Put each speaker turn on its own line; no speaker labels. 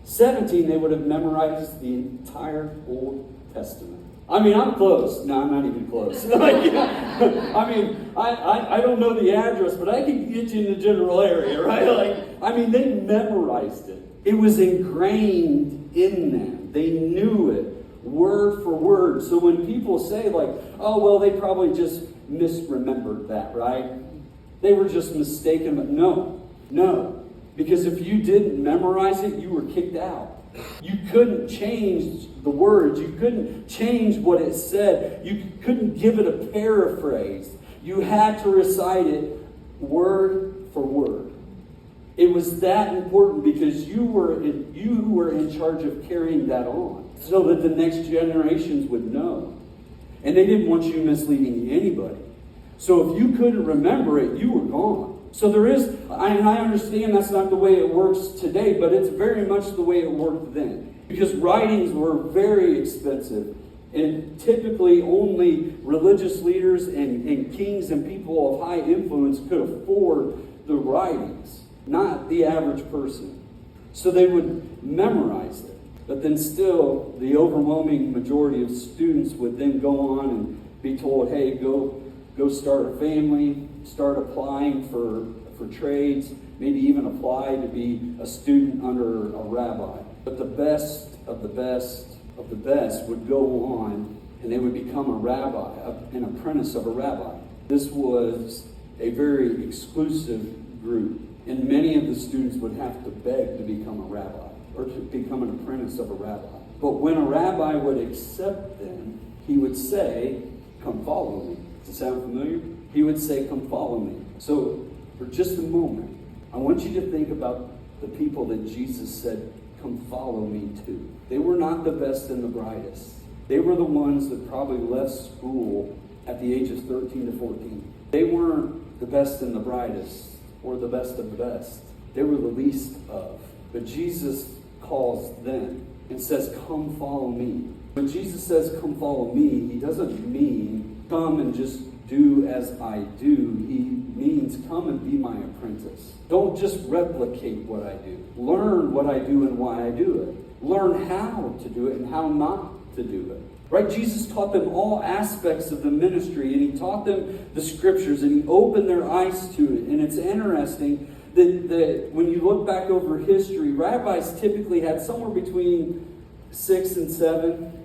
17, they would have memorized the entire Old Testament. I mean, I'm close. No, I'm not even close. I mean, I don't know the address, but I can get you in the general area, right? They memorized it. It was ingrained in them. They knew it word for word. So when people say oh, well, they probably just misremembered that, right? They were just mistaken. But no. Because if you didn't memorize it, you were kicked out. You couldn't change the words. You couldn't change what it said. You couldn't give it a paraphrase. You had to recite it word for word. It was that important because you were in charge of carrying that on so that the next generations would know. And they didn't want you misleading anybody. So if you couldn't remember it, you were gone. So there is, and I understand that's not the way it works today, but it's very much the way it worked then. Because writings were very expensive. And typically only religious leaders and kings and people of high influence could afford the writings, not the average person. So they would memorize it. But then still, the overwhelming majority of students would then go on and be told, hey, go start a family, start applying for trades, maybe even apply to be a student under a rabbi. But the best of the best of the best would go on and they would become a rabbi, an apprentice of a rabbi. This was a very exclusive group, and many of the students would have to beg to become a rabbi or to become an apprentice of a rabbi. But when a rabbi would accept them, he would say, come follow me. Does it sound familiar? He would say, come follow me. So for just a moment, I want you to think about the people that Jesus said, come follow me to. They were not the best and the brightest. They were the ones that probably left school at the age of 13 to 14. They weren't the best and the brightest or the best of the best. They were the least of. But Jesus calls them and says, come follow me. When Jesus says, come follow me, he doesn't mean come and just do as I do. He means come and be my apprentice. Don't just replicate what I do. Learn what I do and why I do it. Learn how to do it and how not to do it. Right? Jesus taught them all aspects of the ministry, and he taught them the scriptures, and he opened their eyes to it. And it's interesting that when you look back over history, rabbis typically had somewhere between 6 and 7